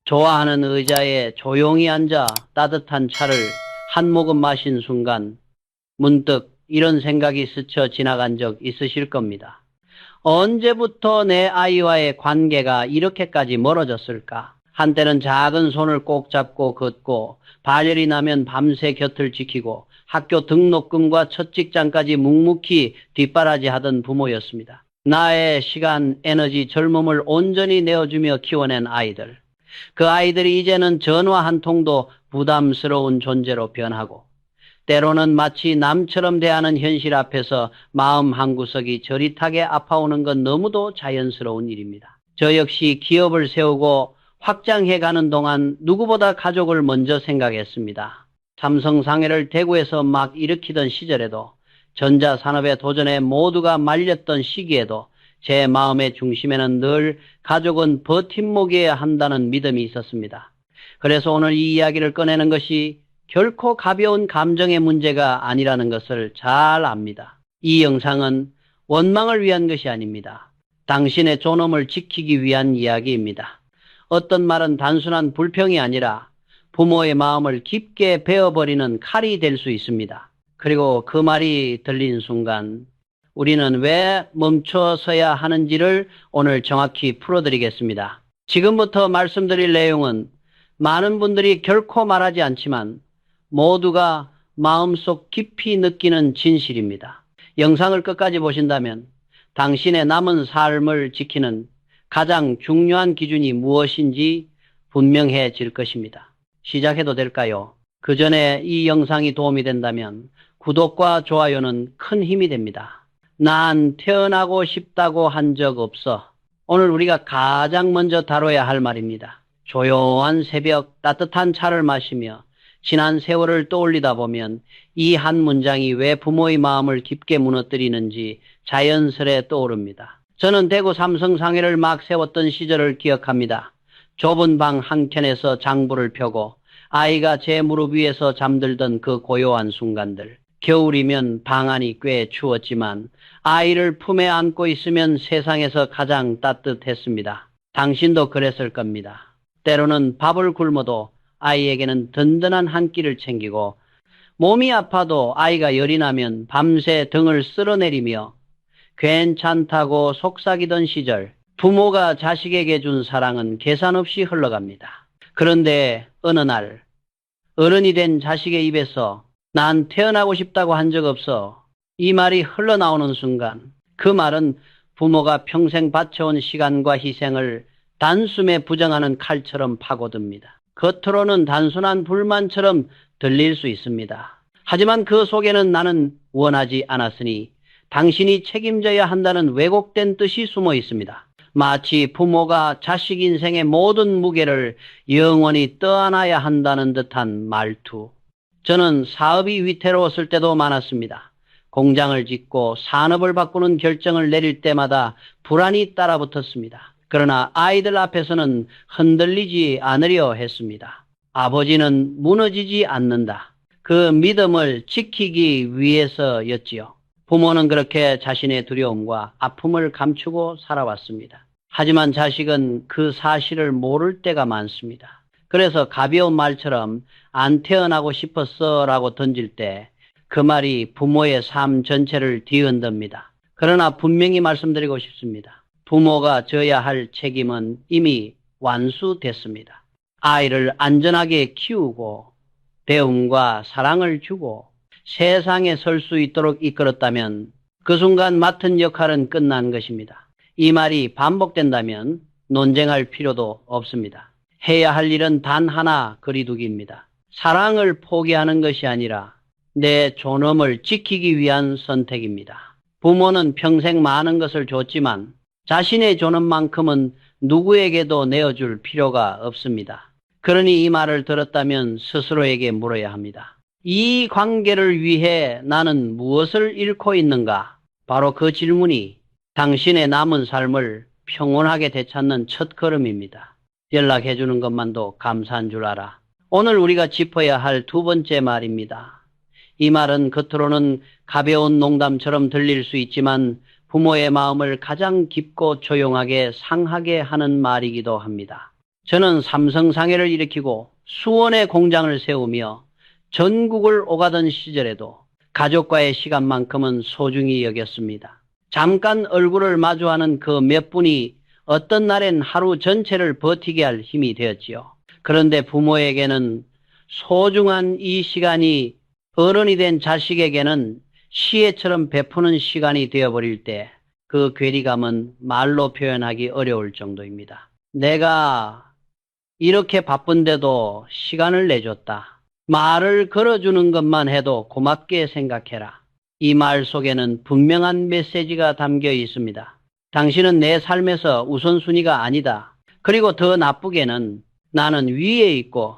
좋아하는 의자에 조용히 앉아 따뜻한 차를 한 모금 마신 순간 문득 이런 생각이 스쳐 지나간 적 있으실 겁니다. 언제부터 내 아이와의 관계가 이렇게까지 멀어졌을까? 한때는 작은 손을 꼭 잡고 걷고 발열이 나면 밤새 곁을 지키고 학교 등록금과 첫 직장까지 묵묵히 뒷바라지하던 부모였습니다. 나의 시간, 에너지, 젊음을 온전히 내어주며 키워낸 아이들. 그 아이들이 이제는 전화 한 통도 부담스러운 존재로 변하고 때로는 마치 남처럼 대하는 현실 앞에서 마음 한구석이 저릿하게 아파오는 건 너무도 자연스러운 일입니다. 저 역시 기업을 세우고 확장해가는 동안 누구보다 가족을 먼저 생각했습니다. 삼성 상해를 대구에서 막 일으키던 시절에도 전자산업의 도전에 모두가 말렸던 시기에도 제 마음의 중심에는 늘 가족은 버팀목이어야 한다는 믿음이 있었습니다. 그래서 오늘 이 이야기를 꺼내는 것이 결코 가벼운 감정의 문제가 아니라는 것을 잘 압니다. 이 영상은 원망을 위한 것이 아닙니다. 당신의 존엄을 지키기 위한 이야기입니다. 어떤 말은 단순한 불평이 아니라 부모의 마음을 깊게 베어버리는 칼이 될 수 있습니다. 그리고 그 말이 들린 순간 우리는 왜 멈춰서야 하는지를 오늘 정확히 풀어드리겠습니다. 지금부터 말씀드릴 내용은 많은 분들이 결코 말하지 않지만 모두가 마음속 깊이 느끼는 진실입니다. 영상을 끝까지 보신다면 당신의 남은 삶을 지키는 가장 중요한 기준이 무엇인지 분명해질 것입니다. 시작해도 될까요? 그 전에 이 영상이 도움이 된다면 구독과 좋아요는 큰 힘이 됩니다. 난 태어나고 싶다고 한 적 없어. 오늘 우리가 가장 먼저 다뤄야 할 말입니다. 조용한 새벽 따뜻한 차를 마시며 지난 세월을 떠올리다 보면 이 한 문장이 왜 부모의 마음을 깊게 무너뜨리는지 자연스레 떠오릅니다. 저는 대구 삼성 상해를 막 세웠던 시절을 기억합니다. 좁은 방 한켠에서 장부를 펴고 아이가 제 무릎 위에서 잠들던 그 고요한 순간들. 겨울이면 방 안이 꽤 추웠지만 아이를 품에 안고 있으면 세상에서 가장 따뜻했습니다. 당신도 그랬을 겁니다. 때로는 밥을 굶어도 아이에게는 든든한 한 끼를 챙기고 몸이 아파도 아이가 열이 나면 밤새 등을 쓸어내리며 괜찮다고 속삭이던 시절, 부모가 자식에게 준 사랑은 계산 없이 흘러갑니다. 그런데 어느 날 어른이 된 자식의 입에서 난 태어나고 싶다고 한 적 없어. 이 말이 흘러나오는 순간 그 말은 부모가 평생 바쳐온 시간과 희생을 단숨에 부정하는 칼처럼 파고듭니다. 겉으로는 단순한 불만처럼 들릴 수 있습니다. 하지만 그 속에는 나는 원하지 않았으니 당신이 책임져야 한다는 왜곡된 뜻이 숨어 있습니다. 마치 부모가 자식 인생의 모든 무게를 영원히 떠안아야 한다는 듯한 말투. 저는 사업이 위태로웠을 때도 많았습니다. 공장을 짓고 산업을 바꾸는 결정을 내릴 때마다 불안이 따라붙었습니다. 그러나 아이들 앞에서는 흔들리지 않으려 했습니다. 아버지는 무너지지 않는다. 그 믿음을 지키기 위해서였지요. 부모는 그렇게 자신의 두려움과 아픔을 감추고 살아왔습니다. 하지만 자식은 그 사실을 모를 때가 많습니다. 그래서 가벼운 말처럼 안 태어나고 싶었어 라고 던질 때 그 말이 부모의 삶 전체를 뒤흔듭니다. 그러나 분명히 말씀드리고 싶습니다. 부모가 져야 할 책임은 이미 완수됐습니다. 아이를 안전하게 키우고 배움과 사랑을 주고 세상에 설 수 있도록 이끌었다면 그 순간 맡은 역할은 끝난 것입니다. 이 말이 반복된다면 논쟁할 필요도 없습니다. 해야 할 일은 단 하나 거리두기입니다. 사랑을 포기하는 것이 아니라 내 존엄을 지키기 위한 선택입니다. 부모는 평생 많은 것을 줬지만 자신의 존엄만큼은 누구에게도 내어줄 필요가 없습니다. 그러니 이 말을 들었다면 스스로에게 물어야 합니다. 이 관계를 위해 나는 무엇을 잃고 있는가? 바로 그 질문이 당신의 남은 삶을 평온하게 되찾는 첫 걸음입니다. 연락해주는 것만도 감사한 줄 알아. 오늘 우리가 짚어야 할 두 번째 말입니다. 이 말은 겉으로는 가벼운 농담처럼 들릴 수 있지만 부모의 마음을 가장 깊고 조용하게 상하게 하는 말이기도 합니다. 저는 삼성상해를 일으키고 수원의 공장을 세우며 전국을 오가던 시절에도 가족과의 시간만큼은 소중히 여겼습니다. 잠깐 얼굴을 마주하는 그 몇 분이 어떤 날엔 하루 전체를 버티게 할 힘이 되었지요. 그런데 부모에게는 소중한 이 시간이 어른이 된 자식에게는 시혜처럼 베푸는 시간이 되어버릴 때 그 괴리감은 말로 표현하기 어려울 정도입니다. 내가 이렇게 바쁜데도 시간을 내줬다. 말을 걸어주는 것만 해도 고맙게 생각해라. 이 말 속에는 분명한 메시지가 담겨 있습니다. 당신은 내 삶에서 우선순위가 아니다. 그리고 더 나쁘게는 나는 위에 있고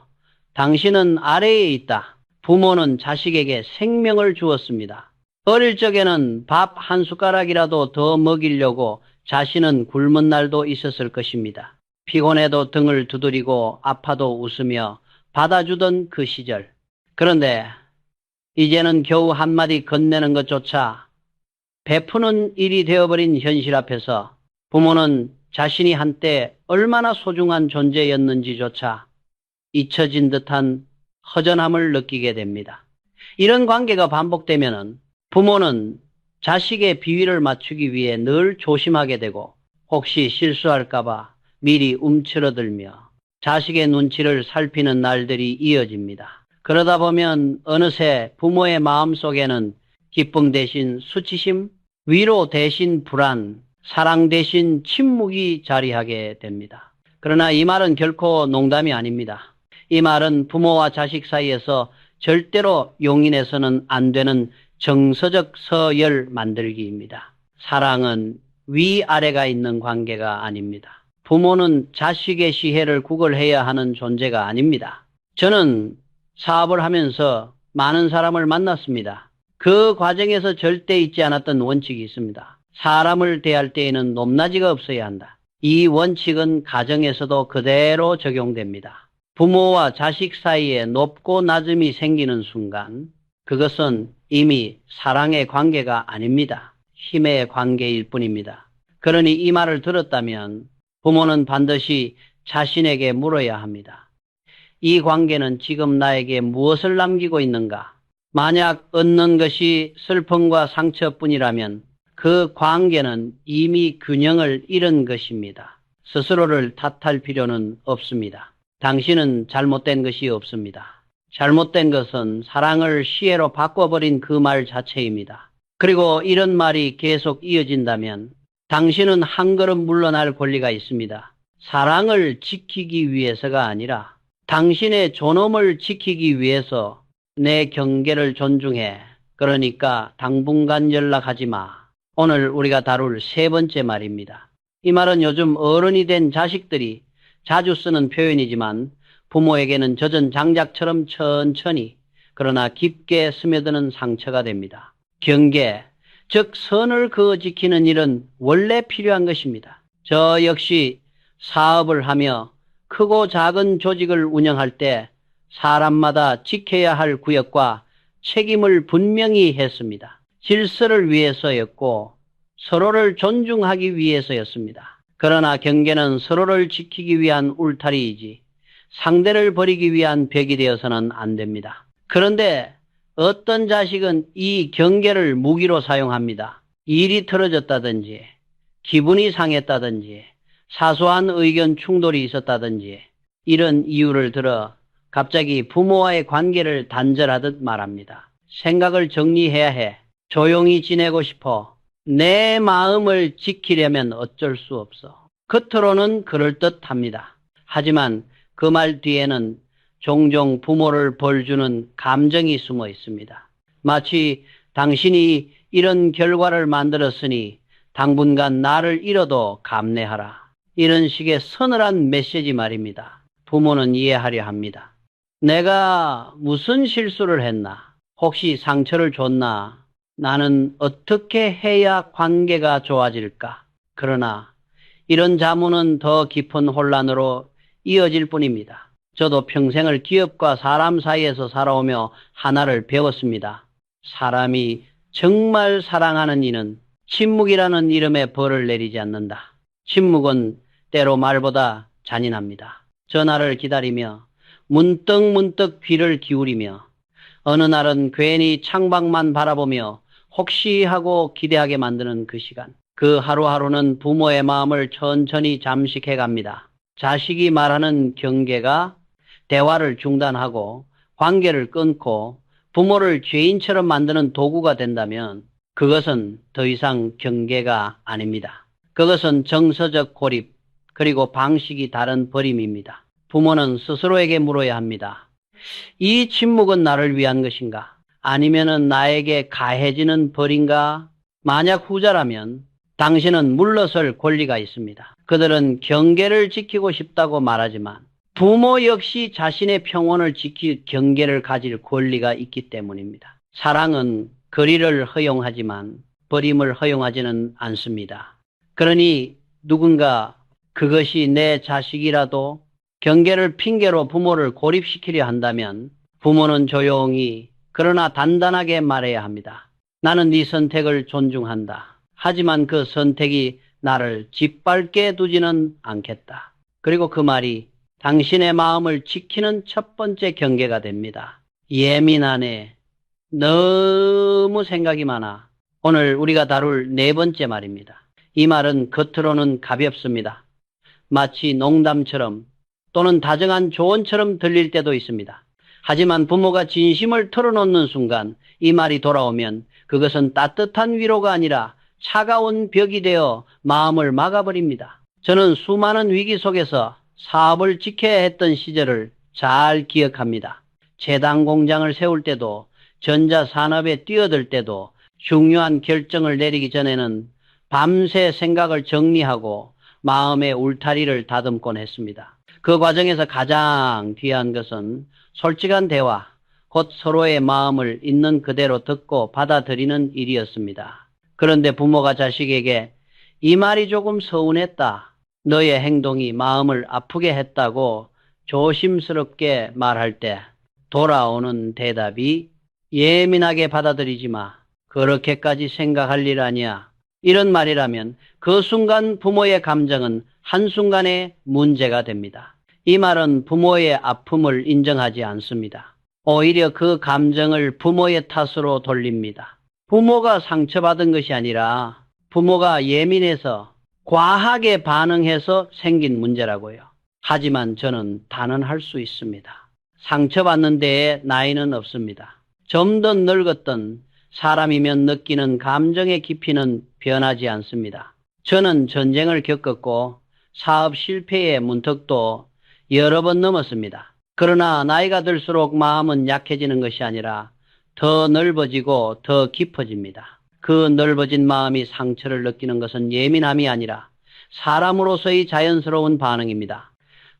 당신은 아래에 있다. 부모는 자식에게 생명을 주었습니다. 어릴 적에는 밥 한 숟가락이라도 더 먹이려고 자신은 굶은 날도 있었을 것입니다. 피곤해도 등을 두드리고 아파도 웃으며 받아주던 그 시절. 그런데 이제는 겨우 한마디 건네는 것조차 베푸는 일이 되어버린 현실 앞에서 부모는 자신이 한때 얼마나 소중한 존재였는지조차 잊혀진 듯한 허전함을 느끼게 됩니다. 이런 관계가 반복되면은 부모는 자식의 비위를 맞추기 위해 늘 조심하게 되고 혹시 실수할까봐 미리 움츠러들며 자식의 눈치를 살피는 날들이 이어집니다. 그러다 보면 어느새 부모의 마음속에는 기쁨 대신 수치심, 위로 대신 불안, 사랑 대신 침묵이 자리하게 됩니다. 그러나 이 말은 결코 농담이 아닙니다. 이 말은 부모와 자식 사이에서 절대로 용인해서는 안 되는 정서적 서열 만들기입니다. 사랑은 위아래가 있는 관계가 아닙니다. 부모는 자식의 시혜를 구걸해야 하는 존재가 아닙니다. 저는 사업을 하면서 많은 사람을 만났습니다. 그 과정에서 절대 잊지 않았던 원칙이 있습니다. 사람을 대할 때에는 높낮이가 없어야 한다. 이 원칙은 가정에서도 그대로 적용됩니다. 부모와 자식 사이에 높고 낮음이 생기는 순간 그것은 이미 사랑의 관계가 아닙니다. 힘의 관계일 뿐입니다. 그러니 이 말을 들었다면 부모는 반드시 자신에게 물어야 합니다. 이 관계는 지금 나에게 무엇을 남기고 있는가? 만약 얻는 것이 슬픔과 상처뿐이라면 그 관계는 이미 균형을 잃은 것입니다. 스스로를 탓할 필요는 없습니다. 당신은 잘못된 것이 없습니다. 잘못된 것은 사랑을 시혜로 바꿔버린 그 말 자체입니다. 그리고 이런 말이 계속 이어진다면 당신은 한 걸음 물러날 권리가 있습니다. 사랑을 지키기 위해서가 아니라 당신의 존엄을 지키기 위해서 내 경계를 존중해. 그러니까 당분간 연락하지 마. 오늘 우리가 다룰 세 번째 말입니다. 이 말은 요즘 어른이 된 자식들이 자주 쓰는 표현이지만 부모에게는 젖은 장작처럼 천천히 그러나 깊게 스며드는 상처가 됩니다. 경계, 즉 선을 그어 지키는 일은 원래 필요한 것입니다. 저 역시 사업을 하며 크고 작은 조직을 운영할 때 사람마다 지켜야 할 구역과 책임을 분명히 했습니다. 질서를 위해서였고 서로를 존중하기 위해서였습니다. 그러나 경계는 서로를 지키기 위한 울타리이지 상대를 버리기 위한 벽이 되어서는 안 됩니다. 그런데 어떤 자식은 이 경계를 무기로 사용합니다. 일이 틀어졌다든지 기분이 상했다든지 사소한 의견 충돌이 있었다든지 이런 이유를 들어 갑자기 부모와의 관계를 단절하듯 말합니다. 생각을 정리해야 해. 조용히 지내고 싶어. 내 마음을 지키려면 어쩔 수 없어. 겉으로는 그럴듯합니다. 하지만 그 말 뒤에는 종종 부모를 벌주는 감정이 숨어 있습니다. 마치 당신이 이런 결과를 만들었으니 당분간 나를 잃어도 감내하라. 이런 식의 서늘한 메시지 말입니다. 부모는 이해하려 합니다. 내가 무슨 실수를 했나? 혹시 상처를 줬나? 나는 어떻게 해야 관계가 좋아질까? 그러나 이런 자문은 더 깊은 혼란으로 이어질 뿐입니다. 저도 평생을 기업과 사람 사이에서 살아오며 하나를 배웠습니다. 사람이 정말 사랑하는 이는 침묵이라는 이름의 벌을 내리지 않는다. 침묵은 때로 말보다 잔인합니다. 전화를 기다리며 문득문득 귀를 기울이며 어느 날은 괜히 창밖만 바라보며 혹시 하고 기대하게 만드는 그 시간. 그 하루하루는 부모의 마음을 천천히 잠식해 갑니다. 자식이 말하는 경계가 대화를 중단하고 관계를 끊고 부모를 죄인처럼 만드는 도구가 된다면 그것은 더 이상 경계가 아닙니다. 그것은 정서적 고립, 그리고 방식이 다른 버림입니다. 부모는 스스로에게 물어야 합니다. 이 침묵은 나를 위한 것인가? 아니면은 나에게 가해지는 벌인가? 만약 후자라면 당신은 물러설 권리가 있습니다. 그들은 경계를 지키고 싶다고 말하지만 부모 역시 자신의 평온을 지킬 경계를 가질 권리가 있기 때문입니다. 사랑은 거리를 허용하지만 버림을 허용하지는 않습니다. 그러니 누군가 그것이 내 자식이라도 경계를 핑계로 부모를 고립시키려 한다면 부모는 조용히 그러나 단단하게 말해야 합니다. 나는 네 선택을 존중한다. 하지만 그 선택이 나를 짓밟게 두지는 않겠다. 그리고 그 말이 당신의 마음을 지키는 첫 번째 경계가 됩니다. 예민하네. 너무 생각이 많아. 오늘 우리가 다룰 네 번째 말입니다. 이 말은 겉으로는 가볍습니다. 마치 농담처럼 또는 다정한 조언처럼 들릴 때도 있습니다. 하지만 부모가 진심을 털어놓는 순간 이 말이 돌아오면 그것은 따뜻한 위로가 아니라 차가운 벽이 되어 마음을 막아버립니다. 저는 수많은 위기 속에서 사업을 지켜야 했던 시절을 잘 기억합니다. 제당 공장을 세울 때도 전자산업에 뛰어들 때도 중요한 결정을 내리기 전에는 밤새 생각을 정리하고 마음의 울타리를 다듬곤 했습니다. 그 과정에서 가장 귀한 것은 솔직한 대화, 곧 서로의 마음을 있는 그대로 듣고 받아들이는 일이었습니다. 그런데 부모가 자식에게 이 말이 조금 서운했다. 너의 행동이 마음을 아프게 했다고 조심스럽게 말할 때 돌아오는 대답이 예민하게 받아들이지 마. 그렇게까지 생각할 일 아니야. 이런 말이라면 그 순간 부모의 감정은 한순간에 문제가 됩니다. 이 말은 부모의 아픔을 인정하지 않습니다. 오히려 그 감정을 부모의 탓으로 돌립니다. 부모가 상처받은 것이 아니라 부모가 예민해서 과하게 반응해서 생긴 문제라고요. 하지만 저는 단언할 수 있습니다. 상처받는 데에 나이는 없습니다. 좀 더 늙었던 사람이면 느끼는 감정의 깊이는 변하지 않습니다. 저는 전쟁을 겪었고 사업 실패의 문턱도 여러 번 넘었습니다. 그러나 나이가 들수록 마음은 약해지는 것이 아니라 더 넓어지고 더 깊어집니다. 그 넓어진 마음이 상처를 느끼는 것은 예민함이 아니라 사람으로서의 자연스러운 반응입니다.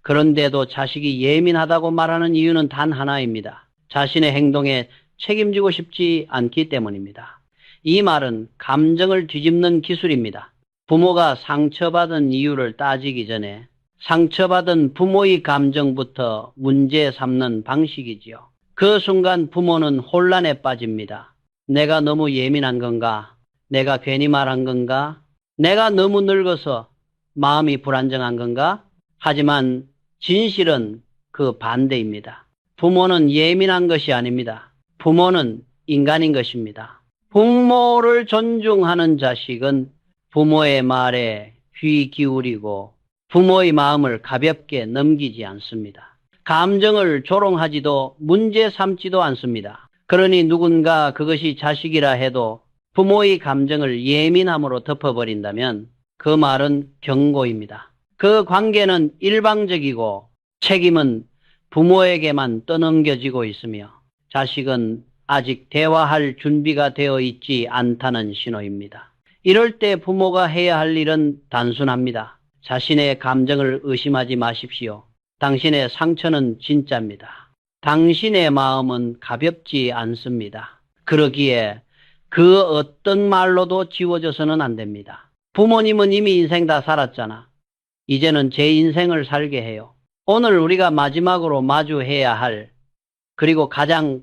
그런데도 자식이 예민하다고 말하는 이유는 단 하나입니다. 자신의 행동에 책임지고 싶지 않기 때문입니다. 이 말은 감정을 뒤집는 기술입니다. 부모가 상처받은 이유를 따지기 전에 상처받은 부모의 감정부터 문제 삼는 방식이지요. 그 순간 부모는 혼란에 빠집니다. 내가 너무 예민한 건가? 내가 괜히 말한 건가? 내가 너무 늙어서 마음이 불안정한 건가? 하지만 진실은 그 반대입니다. 부모는 예민한 것이 아닙니다. 부모는 인간인 것입니다. 부모를 존중하는 자식은 부모의 말에 귀 기울이고 부모의 마음을 가볍게 넘기지 않습니다. 감정을 조롱하지도 문제 삼지도 않습니다. 그러니 누군가 그것이 자식이라 해도 부모의 감정을 예민함으로 덮어버린다면 그 말은 경고입니다. 그 관계는 일방적이고 책임은 부모에게만 떠넘겨지고 있으며 자식은 아직 대화할 준비가 되어 있지 않다는 신호입니다. 이럴 때 부모가 해야 할 일은 단순합니다. 자신의 감정을 의심하지 마십시오. 당신의 상처는 진짜입니다. 당신의 마음은 가볍지 않습니다. 그러기에 그 어떤 말로도 지워져서는 안 됩니다. 부모님은 이미 인생 다 살았잖아. 이제는 제 인생을 살게 해요. 오늘 우리가 마지막으로 마주해야 할 그리고 가장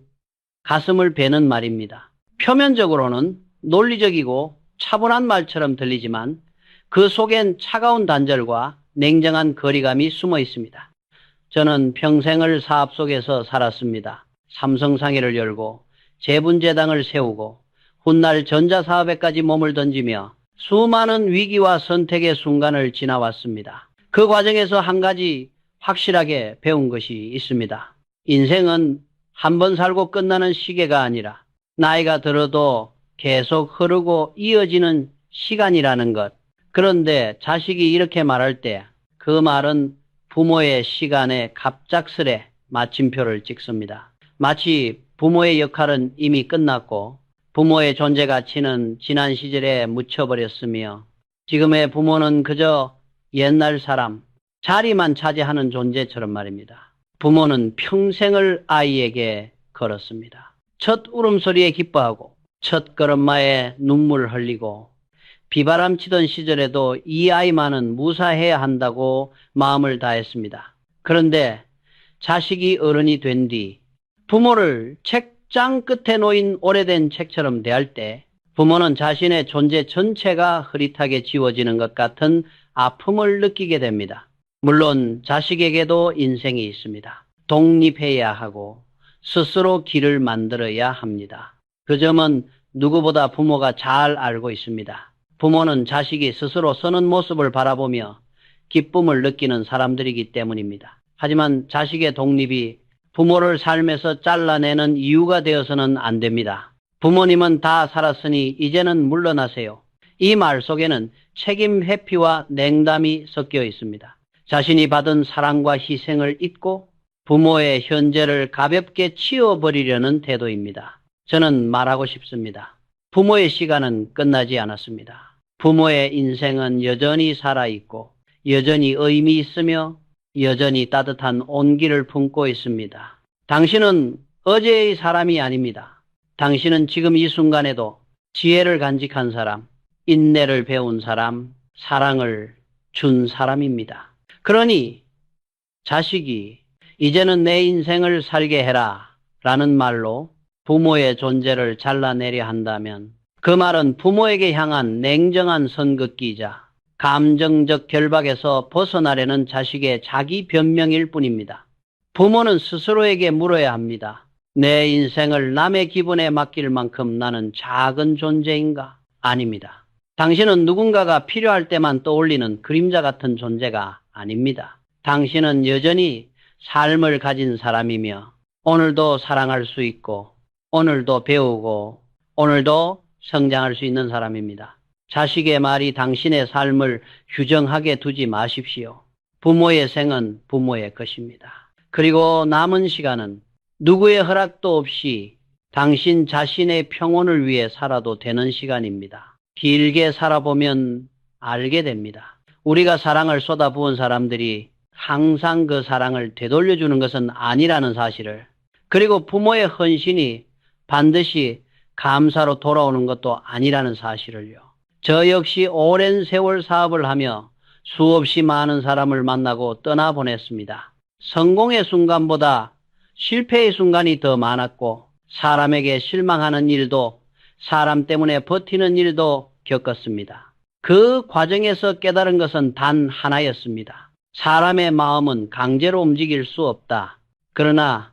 가슴을 베는 말입니다. 표면적으로는 논리적이고 차분한 말처럼 들리지만 그 속엔 차가운 단절과 냉정한 거리감이 숨어 있습니다. 저는 평생을 사업 속에서 살았습니다. 삼성상해를 열고 재분제당을 세우고 훗날 전자사업에까지 몸을 던지며 수많은 위기와 선택의 순간을 지나왔습니다. 그 과정에서 한 가지 확실하게 배운 것이 있습니다. 인생은 한 번 살고 끝나는 시계가 아니라 나이가 들어도 계속 흐르고 이어지는 시간이라는 것. 그런데 자식이 이렇게 말할 때 그 말은 부모의 시간에 갑작스레 마침표를 찍습니다. 마치 부모의 역할은 이미 끝났고 부모의 존재 가치는 지난 시절에 묻혀버렸으며 지금의 부모는 그저 옛날 사람, 자리만 차지하는 존재처럼 말입니다. 부모는 평생을 아이에게 걸었습니다. 첫 울음소리에 기뻐하고 첫 걸음마에 눈물 흘리고 비바람 치던 시절에도 이 아이만은 무사해야 한다고 마음을 다했습니다. 그런데 자식이 어른이 된 뒤 부모를 책장 끝에 놓인 오래된 책처럼 대할 때 부모는 자신의 존재 전체가 흐릿하게 지워지는 것 같은 아픔을 느끼게 됩니다. 물론 자식에게도 인생이 있습니다. 독립해야 하고 스스로 길을 만들어야 합니다. 그 점은 누구보다 부모가 잘 알고 있습니다. 부모는 자식이 스스로 서는 모습을 바라보며 기쁨을 느끼는 사람들이기 때문입니다. 하지만 자식의 독립이 부모를 삶에서 잘라내는 이유가 되어서는 안 됩니다. 부모님은 다 살았으니 이제는 물러나세요. 이 말 속에는 책임 회피와 냉담이 섞여 있습니다. 자신이 받은 사랑과 희생을 잊고 부모의 현재를 가볍게 치워버리려는 태도입니다. 저는 말하고 싶습니다. 부모의 시간은 끝나지 않았습니다. 부모의 인생은 여전히 살아있고 여전히 의미 있으며 여전히 따뜻한 온기를 품고 있습니다. 당신은 어제의 사람이 아닙니다. 당신은 지금 이 순간에도 지혜를 간직한 사람, 인내를 배운 사람, 사랑을 준 사람입니다. 그러니 자식이 이제는 내 인생을 살게 해라 라는 말로 부모의 존재를 잘라내려 한다면 그 말은 부모에게 향한 냉정한 선긋기이자 감정적 결박에서 벗어나려는 자식의 자기 변명일 뿐입니다. 부모는 스스로에게 물어야 합니다. 내 인생을 남의 기분에 맡길 만큼 나는 작은 존재인가? 아닙니다. 당신은 누군가가 필요할 때만 떠올리는 그림자 같은 존재가 아닙니다. 당신은 여전히 삶을 가진 사람이며 오늘도 사랑할 수 있고 오늘도 배우고 오늘도 성장할 수 있는 사람입니다. 자식의 말이 당신의 삶을 규정하게 두지 마십시오. 부모의 생은 부모의 것입니다. 그리고 남은 시간은 누구의 허락도 없이 당신 자신의 평온을 위해 살아도 되는 시간입니다. 길게 살아보면 알게 됩니다. 우리가 사랑을 쏟아부은 사람들이 항상 그 사랑을 되돌려주는 것은 아니라는 사실을, 그리고 부모의 헌신이 반드시 감사로 돌아오는 것도 아니라는 사실을요. 저 역시 오랜 세월 사업을 하며 수없이 많은 사람을 만나고 떠나보냈습니다. 성공의 순간보다 실패의 순간이 더 많았고 사람에게 실망하는 일도 사람 때문에 버티는 일도 겪었습니다. 그 과정에서 깨달은 것은 단 하나였습니다. 사람의 마음은 강제로 움직일 수 없다. 그러나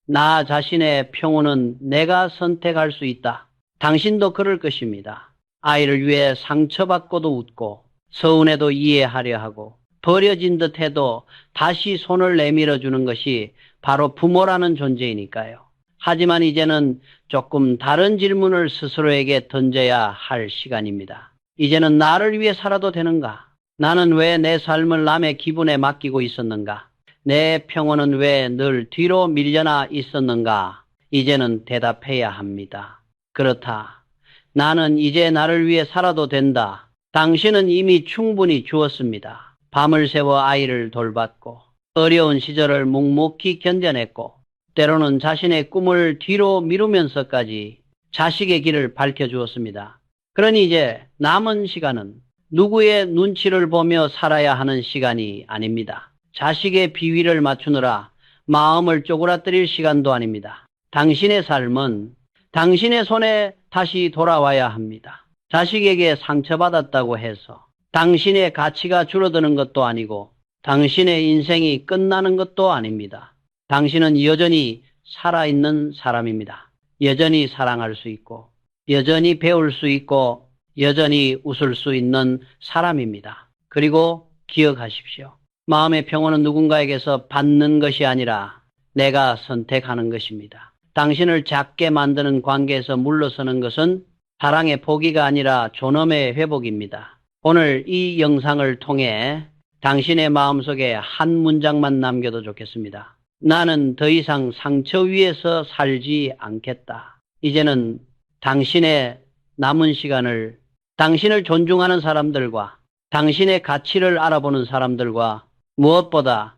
나 자신의 평온은 내가 선택할 수 있다. 당신도 그럴 것입니다. 아이를 위해 상처받고도 웃고 서운해도 이해하려 하고 버려진 듯해도 다시 손을 내밀어 주는 것이 바로 부모라는 존재이니까요. 하지만 이제는 조금 다른 질문을 스스로에게 던져야 할 시간입니다. 이제는 나를 위해 살아도 되는가? 나는 왜 내 삶을 남의 기분에 맡기고 있었는가? 내 평온은 왜 늘 뒤로 밀려나 있었는가? 이제는 대답해야 합니다. 그렇다. 나는 이제 나를 위해 살아도 된다. 당신은 이미 충분히 주었습니다. 밤을 새워 아이를 돌봤고 어려운 시절을 묵묵히 견뎌냈고 때로는 자신의 꿈을 뒤로 미루면서까지 자식의 길을 밝혀주었습니다. 그러니 이제 남은 시간은 누구의 눈치를 보며 살아야 하는 시간이 아닙니다. 자식의 비위를 맞추느라 마음을 쪼그라뜨릴 시간도 아닙니다. 당신의 삶은 당신의 손에 다시 돌아와야 합니다. 자식에게 상처받았다고 해서 당신의 가치가 줄어드는 것도 아니고 당신의 인생이 끝나는 것도 아닙니다. 당신은 여전히 살아있는 사람입니다. 여전히 사랑할 수 있고, 여전히 배울 수 있고, 여전히 웃을 수 있는 사람입니다. 그리고 기억하십시오. 마음의 평온은 누군가에게서 받는 것이 아니라 내가 선택하는 것입니다. 당신을 작게 만드는 관계에서 물러서는 것은 사랑의 포기가 아니라 존엄의 회복입니다. 오늘 이 영상을 통해 당신의 마음속에 한 문장만 남겨도 좋겠습니다. 나는 더 이상 상처 위에서 살지 않겠다. 이제는 당신의 남은 시간을 당신을 존중하는 사람들과 당신의 가치를 알아보는 사람들과 무엇보다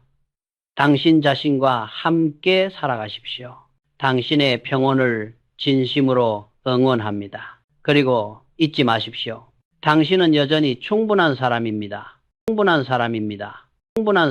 당신 자신과 함께 살아가십시오. 당신의 평온을 진심으로 응원합니다. 그리고 잊지 마십시오. 당신은 여전히 충분한 사람입니다. 충분한 사람입니다. 충분한